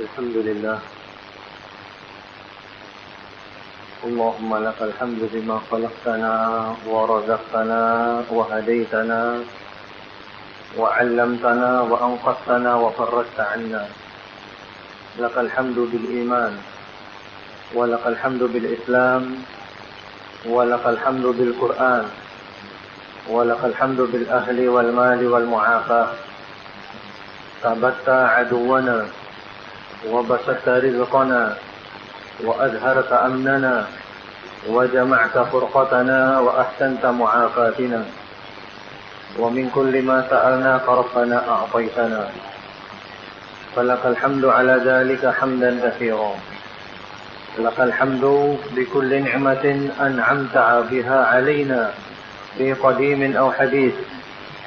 الحمد لله. اللهم لك الحمد بما خلقتنا ورزقتنا وهديتنا وعلمتنا وأنقذتنا وفرجت عنا. لك الحمد بالإيمان، ولك الحمد بالإسلام، ولك الحمد بالقرآن، ولك الحمد بالأهل والمال والمعافاة. ثبت عدونا وبسطت رزقنا وأظهرت أمننا وجمعت فرقتنا وأحسنت معافاتنا، ومن كل ما سألناك ربنا أعطيتنا، فلك الحمد على ذلك حمدا كثيرا. لك الحمد بكل نعمة أنعمت بها علينا في قديم أو حديث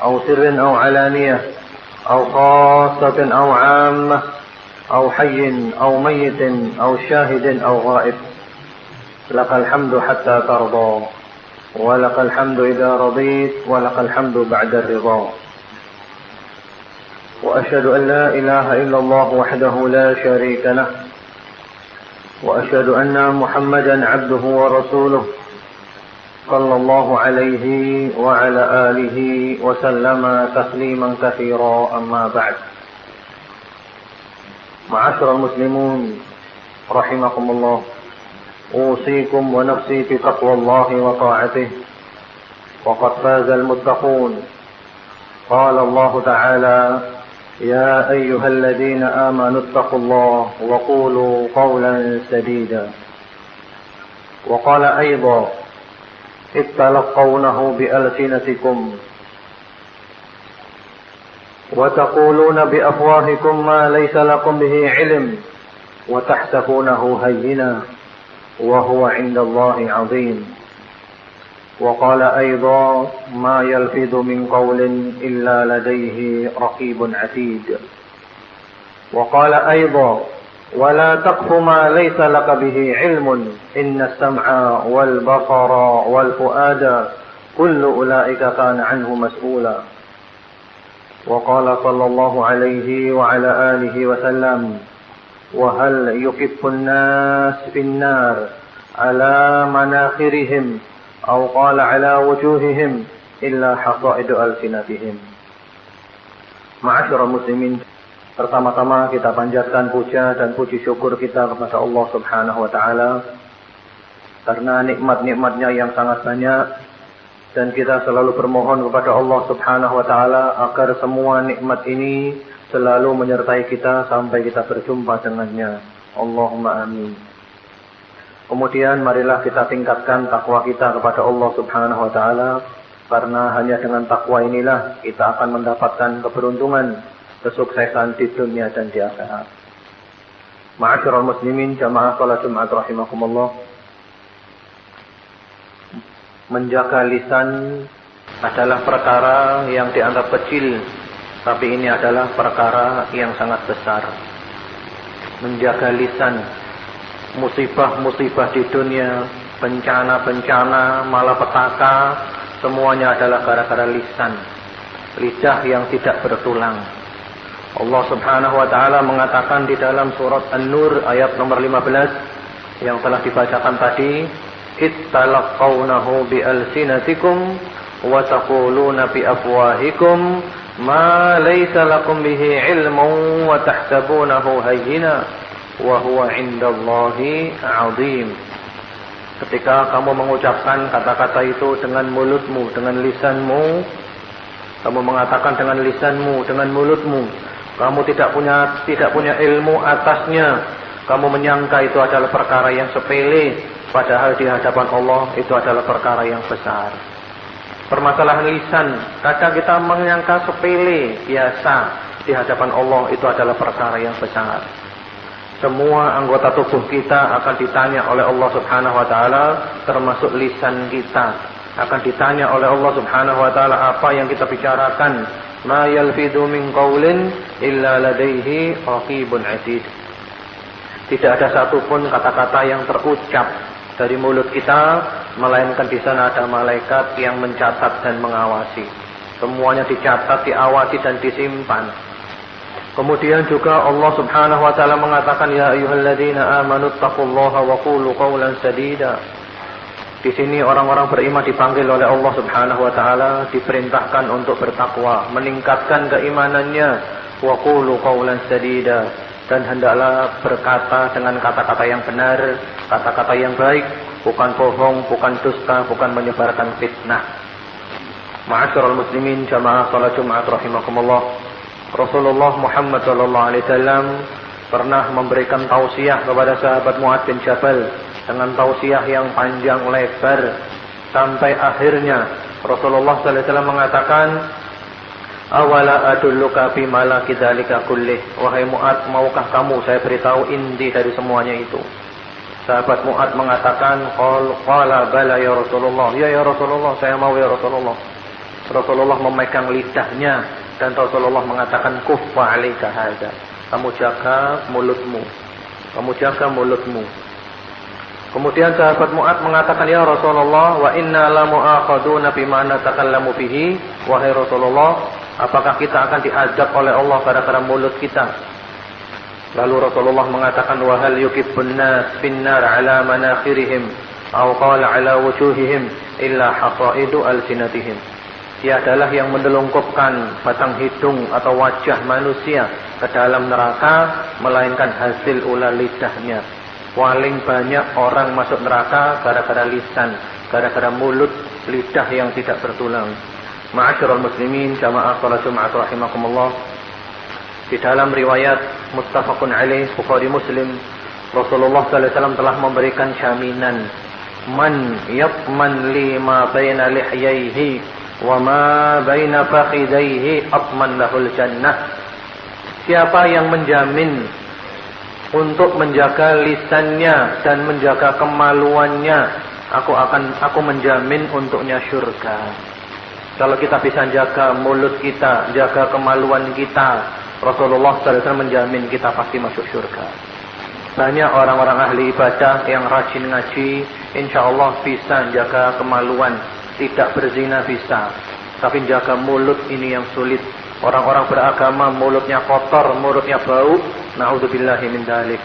أو سر أو علانية أو خاصة أو عامة أو حي أو ميت أو شاهد أو غائب. لك الحمد حتى ترضى، ولك الحمد إذا رضيت، ولك الحمد بعد الرضا. وأشهد أن لا إله إلا الله وحده لا شريك له، وأشهد أن محمدا عبده ورسوله صلى الله عليه وعلى آله وسلم تسليما كثيرا. أما بعد. معاشر المسلمون رحمكم الله، أوصيكم ونفسي بتقوى الله وطاعته، وقد فاز المتقون. قال الله تعالى: يا أيها الذين آمنوا اتقوا الله وقولوا قولا سديدا. وقال أيضا: إذ تلقونه بألسنتكم وتقولون بأفواهكم ما ليس لكم به علم وتحسبونه هينا وهو عند الله عظيم. وقال أيضا: ما يلفظ من قول إلا لديه رقيب عتيد. وقال أيضا: ولا تقف ما ليس لك به علم إن السمع والبصر والفؤاد كل أولئك كان عنه مسؤولا. وقال صلى الله عليه وعلى آله وسلم: وهل يكب الناس في النار على مناخرهم أو قال على وجوههم إلا حصائد ألسنتهم. Ma'asyiral muslimin, pertama-tama kita panjatkan puja dan puji syukur kita kepada Allah Subhanahu wa taala karena nikmat-nikmatnya yang sangat banyak, dan kita selalu bermohon kepada Allah Subhanahu wa taala agar semua nikmat ini selalu menyertai kita sampai kita berjumpa dengannya. Allahumma amin. Kemudian marilah kita tingkatkan takwa kita kepada Allah Subhanahu wa taala, karena hanya dengan takwa inilah kita akan mendapatkan keberuntungan, kesuksesan di dunia dan di akhirat. Ma'asyiral muslimin jamaah salat Jumat rahimakumullah. Menjaga lisan adalah perkara yang dianggap kecil, tapi ini adalah perkara yang sangat besar. Menjaga lisan, musibah-musibah di dunia, bencana-bencana, malapetaka, semuanya adalah gara-gara lisan. Lidah yang tidak bertulang. Allah Subhanahu wa taala mengatakan di dalam surat An-Nur ayat nomor 15 yang telah dibacakan tadi, ittalaqawnahu bi'alsinatikum wa taquluna bi'afwahikum ma laysa lakum bihi ilmun wa tahsabunahu hayyina wa huwa 'indallahi 'azim. Ketika kamu mengucapkan kata-kata itu dengan mulutmu, dengan lisanmu, kamu mengatakan dengan lisanmu, dengan mulutmu, kamu tidak punya ilmu atasnya, kamu menyangka itu adalah perkara yang sepele, padahal di hadapan Allah itu adalah perkara yang besar. Permasalahan lisan, kadang kita menyangka sepele, biasa, di hadapan Allah itu adalah perkara yang besar. Semua anggota tubuh kita akan ditanya oleh Allah Subhanahu wa taala, termasuk lisan kita. Akan ditanya oleh Allah Subhanahu wa taala apa yang kita bicarakan. Ma yalfidu min qaulin illa ladaihi raqibun atid. Tidak ada satupun kata-kata yang terucap dari mulut kita, melainkan di sana ada malaikat yang mencatat dan mengawasi. Semuanya dicatat, diawasi dan disimpan. Kemudian juga Allah Subhanahu wa taala mengatakan ya ayyuhalladzina amanu taqullaha wa qulu qawlan sadida. Di sini orang-orang beriman dipanggil oleh Allah Subhanahu wa taala, diperintahkan untuk bertakwa, meningkatkan keimanannya, wa qulu qawlan sadida, dan hendaklah berkata dengan kata-kata yang benar, kata-kata yang baik, bukan bohong, bukan dusta, bukan menyebarkan fitnah. Ma'asyiral muslimin jamaah salat Jumat rahimakumullah. Rasulullah Muhammad sallallahu alaihi wasallam pernah memberikan tausiah kepada sahabat Mu'adz bin Jabal dengan tausiah yang panjang lebar sampai akhirnya Rasulullah sallallahu alaihi wasallam mengatakan, "Awala adulluka fi malaki dzalika kullih." Wahai Mu'adz, maukah kamu saya beritahu inti dari semuanya itu? Sahabat Mu'adz mengatakan, "Qala bala ya Rasulullah." Ya Rasulullah, saya mau ya Rasulullah. Rasulullah memegang lidahnya dan Rasulullah mengatakan, "Kuffa 'alaika hadza." Kamu jaga mulutmu. Kamu jaga mulutmu. Kemudian sahabat Mu'adz mengatakan, "Ya Rasulullah, wa inna la mu'akhaduna bima natakallamu bihi." Wahai Rasulullah, apakah kita akan diazab oleh Allah gara-gara mulut kita? Lalu Rasulullah mengatakan, "Wa hal yukibbun nas finnar 'ala manakhirihim aw qala 'ala wujuhihim illa hasaidu alsinatihim." Dia adalah yang mendelungkupkan batang hidung atau wajah manusia ke dalam neraka, melainkan hasil ulah lidahnya. Paling banyak orang masuk neraka gara-gara lisan, gara-gara mulut, lidah yang tidak bertulang. Ma'asyiral muslimin jamaah salat Jumat rahimakumullah. Di dalam riwayat muttafaqun alaih Bukhari Muslim, Rasulullah sallallahu alaihi wasallam telah memberikan jaminan, "Man yatman li ma baina lihyaihi wa ma baina fakhidaihi atman lahul jannah." Siapa yang menjamin untuk menjaga lisannya dan menjaga kemaluannya, aku menjamin untuknya surga. Kalau kita bisa jaga mulut kita, jaga kemaluan kita, Rasulullah sallallahu alaihi wasallam menjamin kita pasti masuk surga. Banyak orang-orang ahli ibadah yang rajin ngaji, insyaallah bisa jaga kemaluan. Tidak berzina bisa, tapi jaga mulut ini yang sulit. Orang-orang beragama mulutnya kotor, mulutnya bau, na'udzubillahi min dzalik.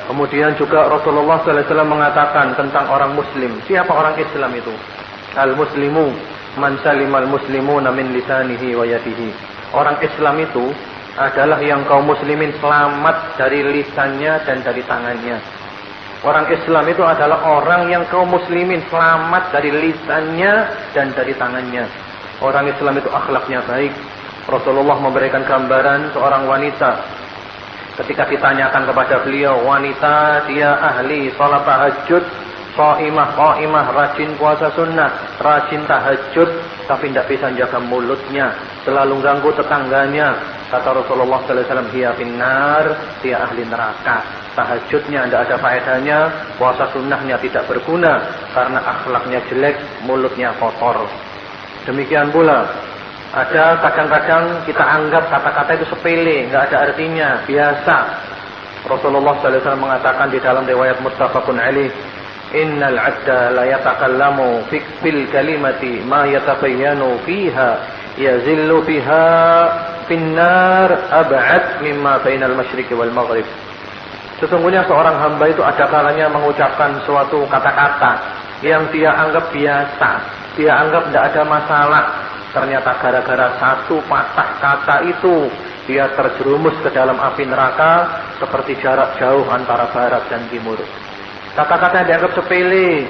Kemudian juga Rasulullah sallallahu alaihi wasallam mengatakan tentang orang muslim. Siapa orang Islam itu? Al-muslimu man salimal muslimuna min lisanihi wa yadihi. Orang Islam itu adalah yang kaum muslimin selamat dari lisannya dan dari tangannya. Orang Islam itu adalah orang yang kaum muslimin selamat dari lisannya dan dari tangannya. Orang Islam itu akhlaknya baik. Rasulullah memberikan gambaran seorang wanita. Ketika ditanyakan kepada beliau, wanita dia ahli salat tahajud, qaimah, rajin puasa sunnah, rajin tahajud, tapi tidak bisa jaga mulutnya, selalu ganggu tetangganya. Kata Rasulullah sallallahu alaihi wasallam, "Hiya finnar", dia ahli neraka. Tahajudnya tidak ada faedahnya, puasa sunnahnya tidak berguna karena akhlaknya jelek, mulutnya kotor. Demikian pula ada kadang-kadang kita anggap kata-kata itu sepele, nggak ada artinya, biasa. Rasulullah sallallahu alaihi wasallam mengatakan di dalam riwayat muttafaqun alaih, "Innal 'abda la yatakallamu fil kalimati ma yatabayyanu fiha yazillu biha finnar ab'ad mimma bainal masyriqi wal maghrib." Sesungguhnya seorang hamba itu ada kalanya mengucapkan suatu kata-kata yang dia anggap biasa, dia anggap tidak ada masalah. Ternyata gara-gara satu patah kata itu dia terjerumus ke dalam api neraka seperti jarak jauh antara barat dan timur. Kata-kata yang dianggap sepele,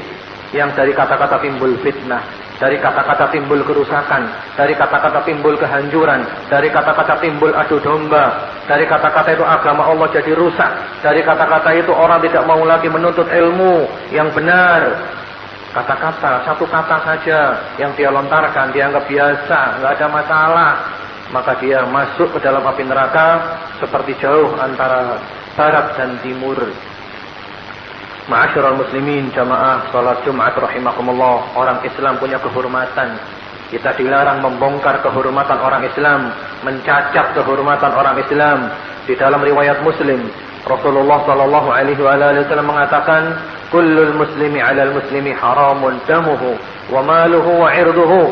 yang dari kata-kata timbul fitnah, dari kata-kata timbul kerusakan, dari kata-kata timbul kehancuran, dari kata-kata timbul adu domba, dari kata-kata itu agama Allah jadi rusak, dari kata-kata itu orang tidak mau lagi menuntut ilmu yang benar. Kata-kata, satu kata saja yang dia lontarkan dianggap biasa, nggak ada masalah, maka dia masuk ke dalam api neraka seperti jauh antara barat dan timur. Ma'asyiral muslimin jamaah salat Jumat rahimakumullah. Orang Islam punya kehormatan. Kita dilarang membongkar kehormatan orang Islam, mencacat kehormatan orang Islam. Di dalam riwayat Muslim, Rasulullah sallallahu alaihi wasallam mengatakan, "Kullul muslimi 'alal muslimi haramun damuhu wa maluhu wa 'irduhu."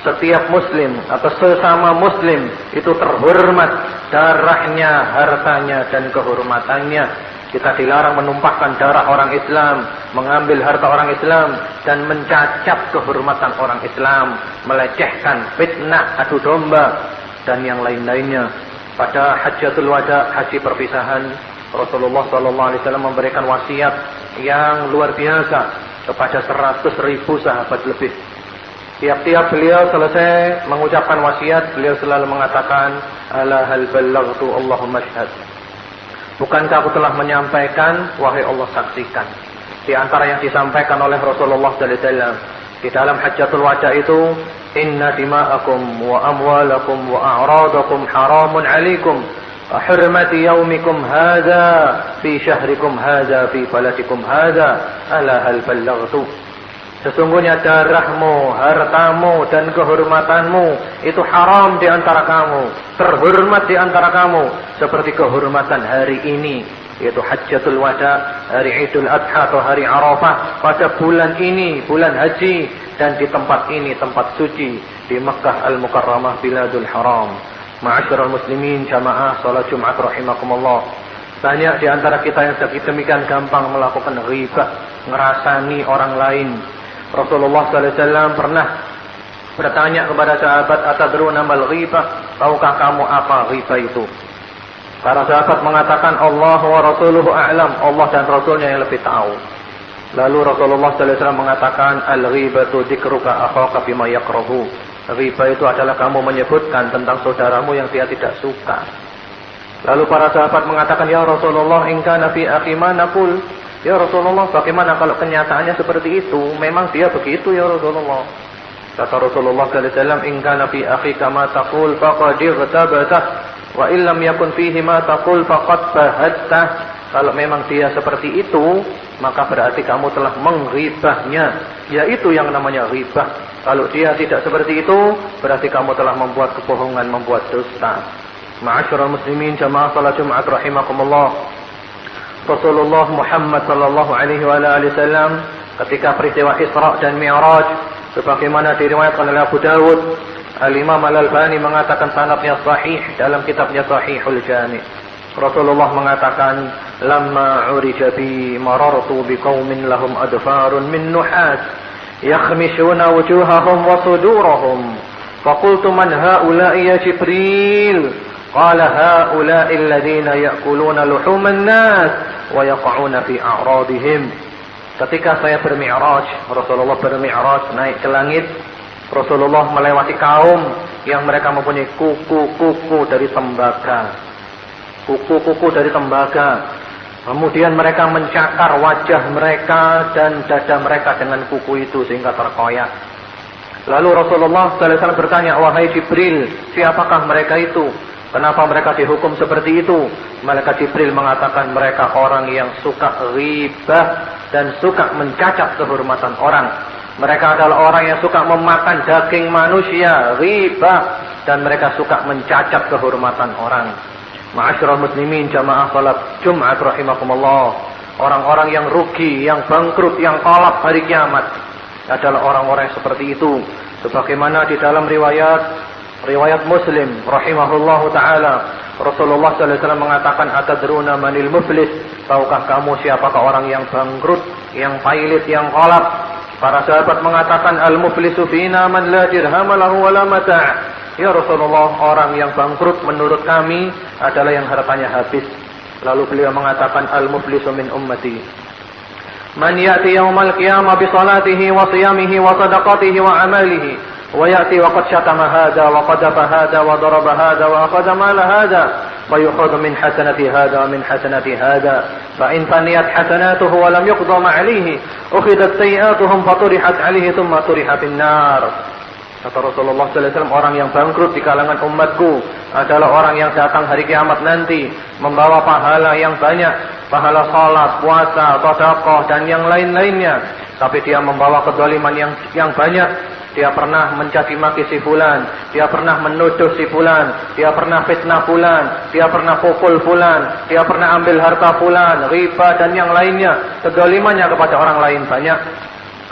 setiap muslim atau sesama muslim itu terhormat darahnya, hartanya dan kehormatannya. Kita dilarang menumpahkan darah orang Islam, mengambil harta orang Islam dan mencacat kehormatan orang Islam, melecehkan, fitnah, adu domba dan yang lain-lainnya. Pada Hajjatul Wada, haji perpisahan, Rasulullah SAW memberikan wasiat yang luar biasa kepada 100.000 sahabat lebih. Tiap-tiap beliau selesai mengucapkan wasiat, beliau selalu mengatakan, ala hal ballaghtu Allahumma syhad. Bukankah aku telah menyampaikan, wahai Allah saksikan. Di antara yang disampaikan oleh Rasulullah SAW di dalam Hajjatul Wada itu, inna dima'akum wa amwalakum wa a'radakum haramun alaikum hurmati yaumikum hadha fi syahrikum hadha fi baladikum hadha ala hal ballaghtu. Sesungguhnya darahmu, hartamu dan kehormatanmu itu haram di antara kamu, terhormat di antara kamu seperti kehormatan hari ini, yaitu Hajjatul Wada, hari Idul Adha atau hari Arafah pada bulan ini, bulan haji, dan di tempat ini, tempat suci di Makkah Al-Mukarramah Biladul Haram. Ma'asyiral muslimin, jamaah salat Jumat rahimakumullah. Banyak di antara kita yang demikian gampang melakukan ghibah, ngerasani orang lain. Rasulullah SAW pernah bertanya kepada sahabat, atadruna mal ghibah, tahukah kamu apa ghibah itu? Para sahabat mengatakan, Allah wa rasuluhu a'lam, Allah dan Rasulnya yang lebih tahu. Lalu Rasulullah SAW mengatakan, al-ghibatu dzikruka akhaka bima yakrahu. Ghibah itu adalah kamu menyebutkan tentang saudaramu yang dia tidak suka. Lalu para sahabat mengatakan, ya Rasulullah, in kana fi akhi ma naqul. Ya Rasulullah, bagaimana kalau kenyataannya seperti itu? Memang dia begitu ya Rasulullah. Kata Rasulullah SAW, in kana fi akhika ma taqul faqad igtabtah wa illam yakun fihi ma taqul faqad bahattah. Kalau memang dia seperti itu, maka berarti kamu telah menghibahnya. Yaitu yang namanya ghibah. Kalau dia tidak seperti itu, berarti kamu telah membuat kebohongan, membuat dusta. Ma'asyiral muslimin, jamaah salat Jumat rahimakumullah. Rasulullah Muhammad sallallahu alaihi wasallam ketika peristiwa Isra dan Mi'raj sebagaimana diriwayatkan oleh Abu Dawud, Al-Imam Al-Albani mengatakan sanadnya sahih dalam kitabnya Sahihul Jami'. Rasulullah mengatakan, lamma urija bi marartu biqaumin lahum adfarun min nuhas yakhmishuna wujuhahum wa sudurahum faqultu man haula'i ya Jibril? Qala haula'i alladhina ya'kuluna luhuman nas wa yaqa'una fi a'radihim. Ketika saya bermi'raj, Rasulullah bermi'raj naik ke langit, Rasulullah melewati kaum yang mereka mempunyai kuku-kuku dari tembaga. Kuku-kuku dari tembaga. Kemudian mereka mencakar wajah mereka dan dada mereka dengan kuku itu sehingga terkoyak. Lalu Rasulullah SAW bertanya, wahai Jibril, siapakah mereka itu? Kenapa mereka dihukum seperti itu? Malaikat Jibril mengatakan mereka orang yang suka ghibah dan suka mencacat kehormatan orang. Mereka adalah orang yang suka memakan daging manusia, ghibah, dan mereka suka mencacat kehormatan orang. Ma'asyiral muslimin, jamaah salat Jumat rahimakumullah. Orang-orang yang rugi, yang bangkrut, yang kolap hari kiamat adalah orang-orang yang seperti itu. Sebagaimana di dalam riwayat Muslim rahimahullahu taala, Rasulullah sallallahu alaihi wasallam mengatakan, atadruna manil muflis? Tahukah kamu siapakah orang yang bangkrut, yang pailit, yang kolap? Para sahabat mengatakan, al-muflisu fina man la dirham lahu wa la mata'. Ya Rasulullah, orang yang bangkrut menurut kami adalah yang hartanya habis. Lalu beliau mengatakan, al-muflisu min ummati man ya'ti yaumal qiyamah bi salatihi wa siyamihi wa sadaqatihi wa amalihi ويأتي وقد شتم هذا وقذف هذا وضرب هذا وأخذ مال هذا فيؤخذ من حسنة هذا ومن حسنة هذا فإن فنيت حسناته ولم يقضى ما عليه أخذت سيئاتهم فطرحت عليه ثم طرح في النار. Kata Rasulullah SAW, orang yang bangkrut di kalangan umatku adalah orang yang datang hari kiamat nanti membawa pahala yang banyak, pahala salat, puasa, sedekah dan yang lain-lainnya. Tapi dia membawa kezaliman yang banyak. Dia pernah mencaci maki si fulan, dia pernah menuduh si fulan, dia pernah fitnah fulan, dia pernah pukul fulan, dia pernah ambil harta fulan, riba dan yang lainnya, kezalimannya kepada orang lain banyak.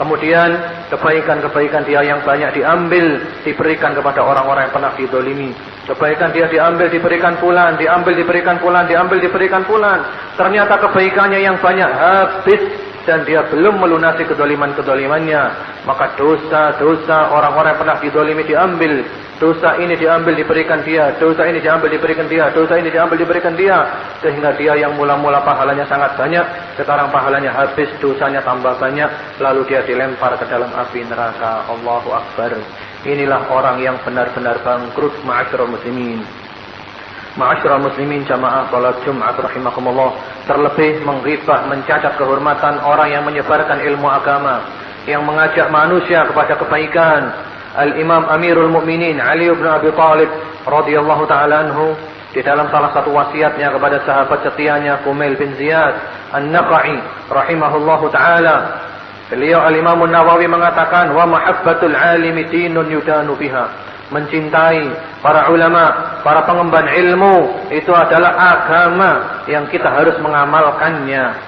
Kemudian Kebaikan-kebaikan dia yang banyak diambil, diberikan kepada orang-orang yang pernah dizalimi. Kebaikan dia diambil, diberikan fulan, diambil, diberikan fulan, diambil, diberikan fulan. Ternyata kebaikannya yang banyak habis dan dia belum melunasi kezaliman-kezalimannya. Maka dosa-dosa orang-orang yang pernah dizalimi diambil. Dosa ini diambil diberikan dia, dosa ini diambil diberikan dia, dosa ini diambil diberikan dia. Sehingga dia yang mula-mula pahalanya sangat banyak, sekarang pahalanya habis, dosanya tambah banyak, lalu dia dilempar ke dalam api neraka. Allahu Akbar. Inilah orang yang benar-benar bangkrut, ma'asyiral muslimin. Ma'asyiral muslimin jamaah salat Jumat rahimakumullah. Terlebih menghibah, mencacat kehormatan orang yang menyebarkan ilmu agama, yang mengajak manusia kepada kebaikan. Al-Imam Amirul Mukminin Ali bin Abi Thalib radhiyallahu taala anhu di dalam salah satu wasiatnya kepada sahabat setianya Kumail bin Ziyad An-Naqai rahimahullahu taala, beliau Al-Imam An-Nawawi mengatakan, wa mahabbatul alimi dinun yudanu biha. Mencintai para ulama, para pengemban ilmu itu adalah agama yang kita harus mengamalkannya.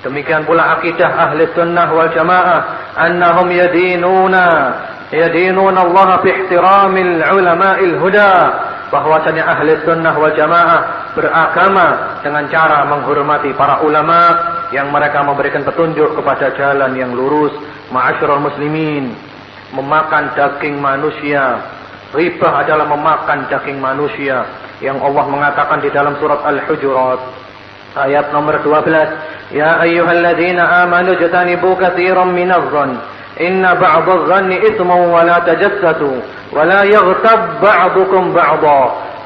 Demikian pula akidah ahli sunnah wal jamaah, annahum yadinuna Allah bihtiramil ulama'il huda. Bahwasanya ahli sunnah wal jamaah beragama dengan cara menghormati para ulama yang mereka memberikan petunjuk kepada jalan yang lurus. Ma'asyiral muslimin, memakan daging manusia, riba adalah memakan daging manusia, yang Allah mengatakan di dalam surat Al-Hujurat ayat nomor 12, ya ayyuhalladzina amanu jtanibu katsiran minadh-dhann inna ba'dadh-dhanni itsmun wa la tajassasu wa la yaghtab ba'dukum ba'dha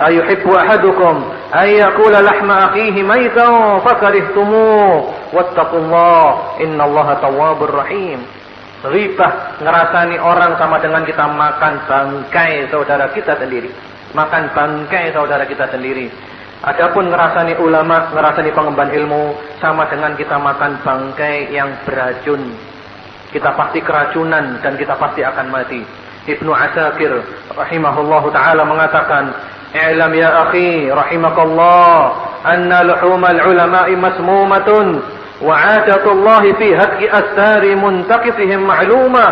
ayuhibbu ahadukum ay yakula lahma akhihi maytan fakarihtumuh wattaqullaha innallaha tawwabur rahim. Riba, ngerasani orang sama dengan kita makan bangkai saudara kita sendiri. Makan bangkai saudara kita sendiri. Adapun ngerasani ulama, ngerasani pengemban ilmu, sama dengan kita makan bangkai yang beracun. Kita pasti keracunan dan kita pasti akan mati. Ibnu Asakir rahimahullahu ta'ala mengatakan, i'lam ya akhi rahimakallah anna luhumal ulama'i masmumatun wa 'adatullahi fi hadki astari muntaqifihim ma'lumah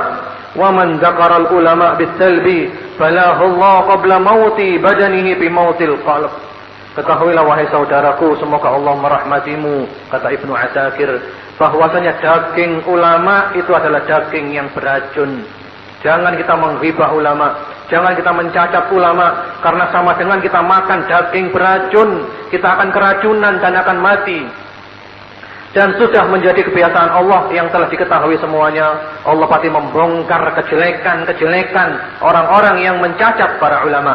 wa man dzakara al-ulama bis-salbi falahu Allah qabla mauti badanihi bi mautil qalb. Ketahuilah wahai saudaraku, semoga Allah merahmatimu, kata Ibnu Asakir, bahwasanya daging ulama itu adalah daging yang beracun. Jangan kita menghibah ulama, jangan kita mencacat ulama, karena sama dengan kita makan daging beracun, kita akan keracunan dan akan mati. Dan sudah menjadi kebiasaan Allah yang telah diketahui semuanya, Allah pasti membongkar kejelekan-kejelekan orang-orang yang mencacat para ulama.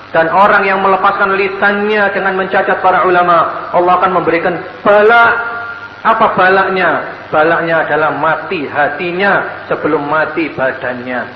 Dan orang yang melepaskan lisannya dengan mencacat para ulama, Allah akan memberikan bala. Apa balanya? Balanya adalah mati hatinya sebelum mati badannya.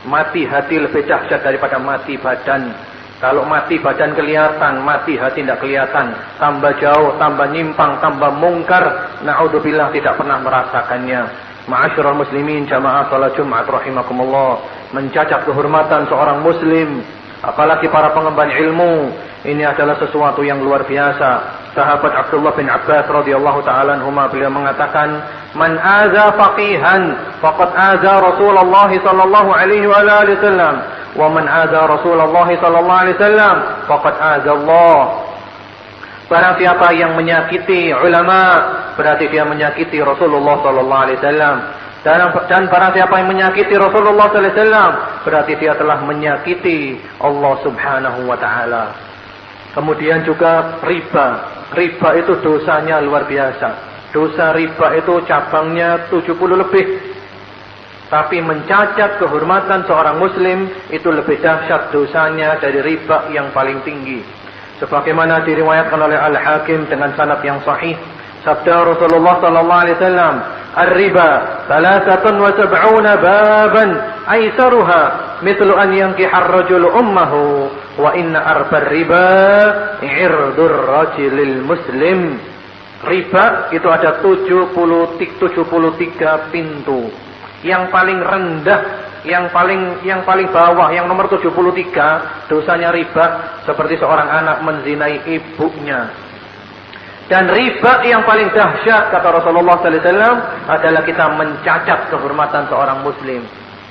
Mati hati lebih dahsyat daripada mati badan. Kalau mati badan kelihatan, mati hati tidak kelihatan. Tambah jauh, tambah nyimpang, tambah mungkar. Na'udzubillah, tidak pernah merasakannya. Ma'asyiral muslimin jamaah salat Jumat rahimakumullah. Mencacat kehormatan seorang muslim, apalagi para pengemban ilmu, ini adalah sesuatu yang luar biasa. Sahabat Abdullah bin Abbas radhiyallahu taala anhuma, beliau mengatakan, man aza faqihan faqad aza Rasulullah sallallahu alaihi wa alihi wasallam wa man aza Rasulullah sallallahu alaihi wasallam faqad aza Allah. Barang siapa yang menyakiti ulama, berarti dia menyakiti Rasulullah sallallahu alaihi wasallam. Dan barang siapa yang menyakiti Rasulullah sallallahu alaihi wasallam, berarti dia telah menyakiti Allah Subhanahu wa taala. Kemudian juga riba. Riba itu dosanya luar biasa. Dosa riba itu cabangnya 70 lebih. Tapi mencacat kehormatan seorang muslim itu lebih dahsyat dosanya dari riba yang paling tinggi. Sebagaimana diriwayatkan oleh Al-Hakim dengan sanad yang sahih, sabda Rasulullah sallallahu alaihi wasallam, "Ar-riba 73 baban aisaruha mithlu an yankiha ar-rajulu ummuhu wa inna arbar riba 'irdur rajulil muslim." Riba itu ada 73 pintu. Yang paling rendah, yang paling bawah, yang nomor 73 dosanya riba seperti seorang anak menzinai ibunya. Dan riba yang paling dahsyat kata Rasulullah sallallahu alaihi wasallam adalah kita mencacat kehormatan seorang muslim.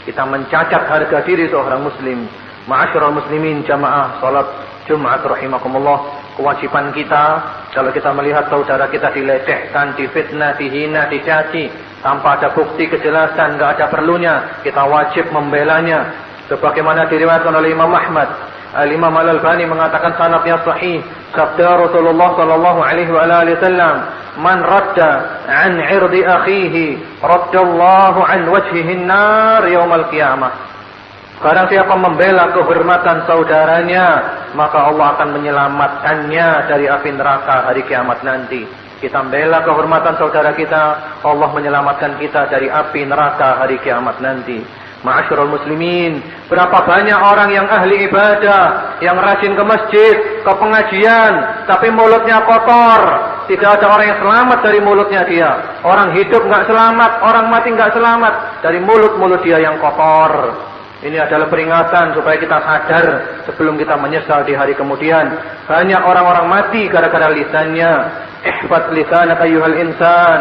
kita mencacat harga diri seorang muslim. Ma'asyiral muslimin jamaah salat Jumat rahimakumullah, kewajiban kita kalau kita melihat saudara kita dilecehkan, difitnah, dihina, dicaci tanpa ada bukti kejelasan, enggak ada perlunya, kita wajib membelanya. Sebagaimana diriwayatkan oleh Imam Ahmad, Al-Imam Al-Albani mengatakan sanadnya sahih, sabda Rasulullah sallallahu alaihi wasallam, "Man radda an 'irdi akhihi, raddallahu an wajhihi an-nar yaumil qiyamah." Barang siapa membela kehormatan saudaranya, maka Allah akan menyelamatkannya dari api neraka hari kiamat nanti. Kita membela kehormatan saudara kita, Allah menyelamatkan kita dari api neraka hari kiamat nanti. Ma'asyiral muslimin, berapa banyak orang yang ahli ibadah, yang rajin ke masjid, ke pengajian, tapi mulutnya kotor. Tidak ada orang yang selamat dari mulutnya dia. Orang hidup enggak selamat, orang mati enggak selamat dari mulut-mulut dia yang kotor. Ini adalah peringatan supaya kita sadar sebelum kita menyesal di hari kemudian. Banyak orang-orang mati gara-gara lisannya. Ihfaz lisanaka ayyuhal insan,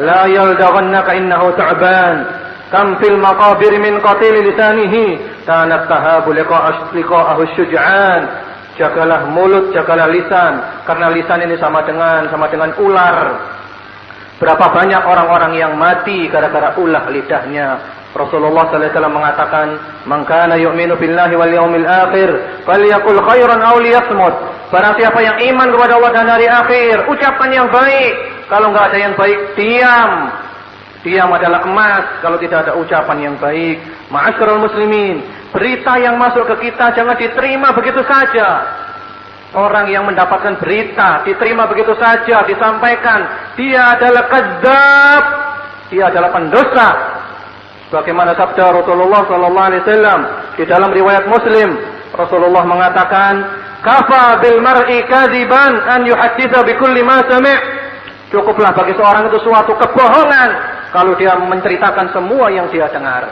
la yaldaghannaka innahu ta'ban. Kam fil maqabir min qatil lisanihi, kanat tahabu liqa'ahu syuj'an. Jagalah mulut, jagalah lisan, karena lisan ini sama dengan ular. Berapa banyak orang-orang yang mati gara-gara ulah lidahnya. Rasulullah sallallahu alaihi wasallam mengatakan, "Man kana yu'minu billahi wal yawmil akhir, falyaqul khairan aw liyasmut." Barang siapa yang iman kepada Allah dan hari akhir, ucapkan yang baik. Kalau enggak ada yang baik, diam. Diam adalah emas kalau tidak ada ucapan yang baik. Ma'asyiral muslimin, berita yang masuk ke kita jangan diterima begitu saja. Orang yang mendapatkan berita diterima begitu saja, disampaikan, dia adalah kadzdzab, dia adalah pendosa. Bagaimana sabda Rasulullah sallallahu alaihi wasallam di dalam riwayat Muslim, Rasulullah mengatakan, "Kafa bil mar'i kadziban an yuhadditsa bi kulli ma sami'." Cukuplah bagi seorang itu suatu kebohongan kalau dia menceritakan semua yang dia dengar.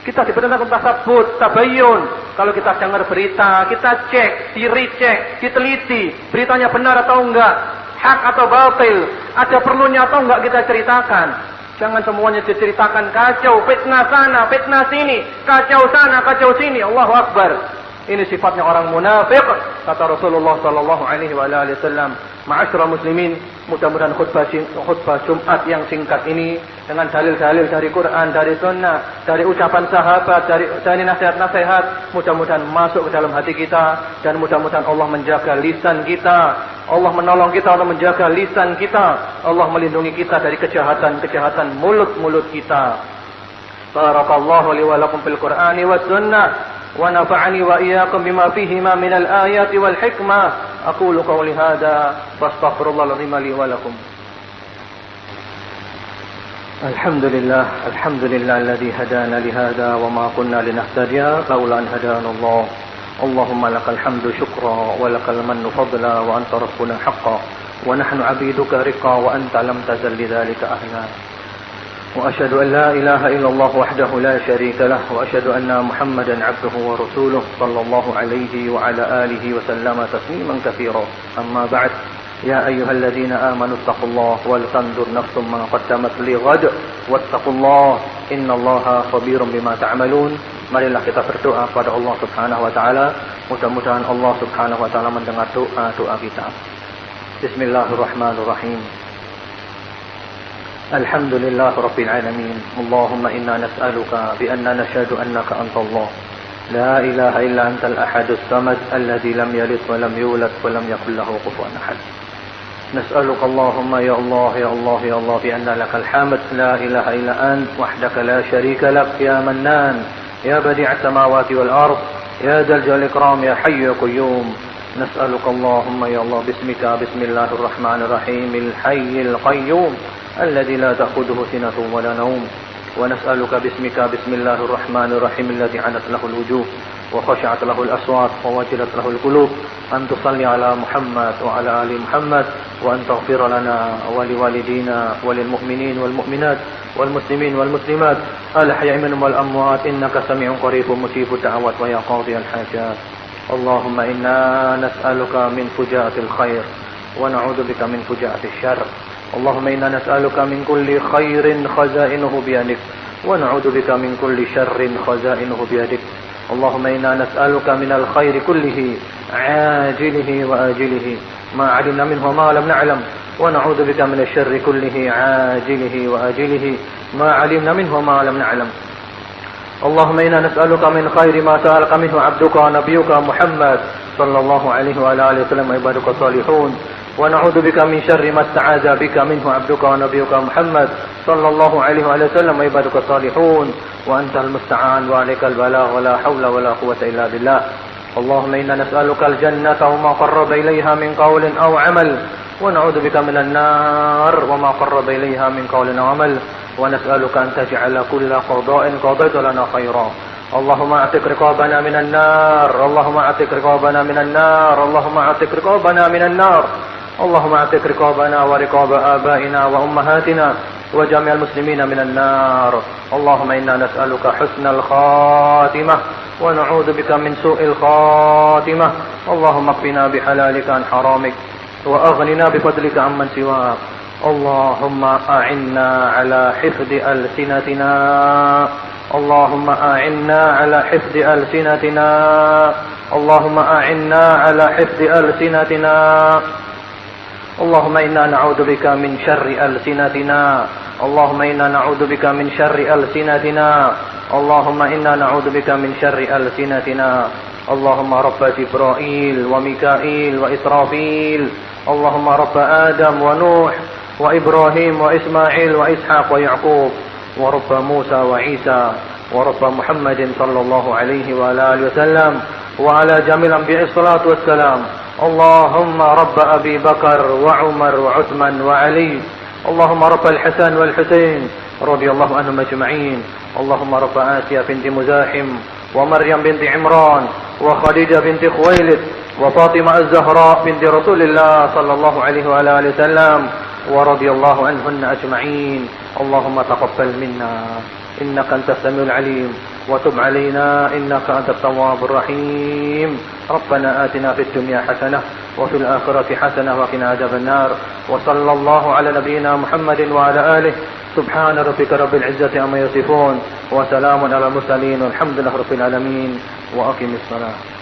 Kita diperintahkan tasabbut, tabayyun. Kalau kita dengar berita, kita cek, diricek, diteliti, beritanya benar atau enggak, hak atau batil, ada perlunya atau enggak kita ceritakan. Jangan semuanya diceritakan kacau, fitnah sana, fitnah sini, kacau sana, kacau sini. Allahu Akbar. Ini sifatnya orang munafik, kata Rasulullah sallallahu alaihi wasallam. Ma'asyiral muslimin, mudah-mudahan khutbah Jumat yang singkat ini dengan dalil-dalil dari Quran, dari sunnah, dari ucapan sahabat, dari nasihat-nasihat, mudah-mudahan masuk ke dalam hati kita dan mudah-mudahan Allah menjaga lisan kita. Allah menolong kita untuk menjaga lisan kita. Allah melindungi kita dari kejahatan-kejahatan mulut-mulut kita. Barakallahu li wa lakum fil Qur'ani was sunnah. ونفعني وإياكم بما فيهما من الآيات والحكمة أقول قولي هذا واستغفر الله العظيم لي ولكم الحمد لله الذي هدانا لهذا وما كنا لنهتدي لولا أن هدانا الله اللهم لك الحمد شكرا ولك المن فضلا وأنت ربنا حقا ونحن عبيدك رقا وأنت لم تزل لذلك أهلا وأشهد أن لا إله إلا الله وحده لا شريك له وأشهد أن محمدا عبده ورسوله صلى الله عليه وعلى آله وسلم تسليما كثيرا أما بعد يا أيها الذين آمنوا اتقوا الله ولتنظر نفس ما قدمت لغد واتقوا الله إن الله خبير بما تعملون. Marilah kita berdoa kepada Allah Subhanahu wa taala, mudah-mudahan Allah Subhanahu wa taala mendengar doa kita. Bismillahirrahmanirrahim. الحمد لله رب العالمين اللهم إنا نسألك بأننا نشهد أنك أنت الله لا إله إلا أنت الأحد الصمد الذي لم يلد ولم يولد ولم يكن له كفوا أحد نسألك اللهم يا الله يا الله يا الله بأن لك الحمد لا إله إلا أنت وحدك لا شريك لك يا منان يا بديع السماوات والأرض يا ذا الجلال والإكرام يا حي يا قيوم نسألك اللهم يا الله باسمك بسم الله الرحمن الرحيم الحي القيوم الذي لا تأخذه سنة ولا نوم ونسألك باسمك بسم الله الرحمن الرحيم الذي عنت له الوجوه وخشعت له الأصوات ووجلت له القلوب أن تصلي على محمد وعلى آل محمد وأن تغفر لنا ولوالدينا وللمؤمنين والمؤمنات والمسلمين والمسلمات الأحياء منهم والأموات إنك سميع قريب مجيب الدعوات ويا قاضي الحاجات اللهم إنا نسألك من فجاءة الخير ونعوذ بك من فجاءة الشر اللهم إنا نسألك من كل خير خزائنه بيدك ونعوذ بك من كل شر خزائنه بيدك. اللهم إنا نسألك من الخير كله عاجله وآجله ما علمنا منه وما لم نعلم، ونعوذ بك من الشر كله عاجله وآجله ما علمنا منه وما لم نعلم. اللهم إنا نسألك من خير ما سألك منه عبدك ونبيك محمد صلى الله عليه وعلى آله وسلم عبادك الصالحون، ونعوذ بك من شر ما استعاذ بك منه عبدك ونبيك محمد صلى الله عليه وعلى وسلم عبادك الصالحون، وأنت المستعان وعليك البلاغ ولا حول ولا قوة إلا بالله. اللهم إنا نسألك الجنة وما قرب إليها من قول أو عمل، ونعوذ بك من النار وما قرب إليها من قول أو عمل، ونسألك أن تجعل كل قضاء قضيت لنا خيرا. اللهم اعتق رقابنا من النار، اللهم اعتق رقابنا من النار، اللهم اعتق رقابنا من النار، اللهم اعتق رقابنا ورقاب آبائنا وأمهاتنا وجميع المسلمين من النار. اللهم إنا نسألك حسن الخاتمة ونعوذ بك من سوء الخاتمة. اللهم اكفنا بحلالك عن حرامك وأغننا بفضلك عمن سواك. اللهم أعنا على حفظ ألسنتنا، اللهم أعنا على حفظ ألسنتنا، اللهم أعنا على حفظ ألسنتنا. اللهم إنا نعوذ بك من شر ألسنتنا، اللهم إنا نعوذ بك من شر ألسنتنا، اللهم إنا نعوذ بك من شر ألسنتنا. اللهم رب جبرائيل وميكائيل وإسرافيل، اللهم رب آدم ونوح وإبراهيم وإسماعيل وإسحاق ويعقوب، ورب موسى وعيسى، ورب محمد صلى الله عليه وعلى آله وسلم، وعلى جميع الأنبياء الصلاة والسلام. اللهم رب أبي بكر وعمر وعثمان وعلي، اللهم رب الحسن والحسين رضي الله عنهم أجمعين. اللهم رب آسيا بنت مزاحم ومريم بنت عمران وخديجة بنت خويلد وفاطمة الزهراء بنت رسول الله صلى الله عليه وعلى آله وسلم، ورضي الله عنهن أجمعين. اللهم تقبل منا إنك أنت السميع العليم، وتب علينا إنك أنت التواب الرحيم. ربنا آتنا في الدنيا حسنة وفي الآخرة حسنة وقنا عذاب النار. وصلى الله على نبينا محمد وعلى آله. سبحان ربك رب العزة عما يصفون، وسلام على المرسلين، والحمد لله رب العالمين. وأقم الصلاة.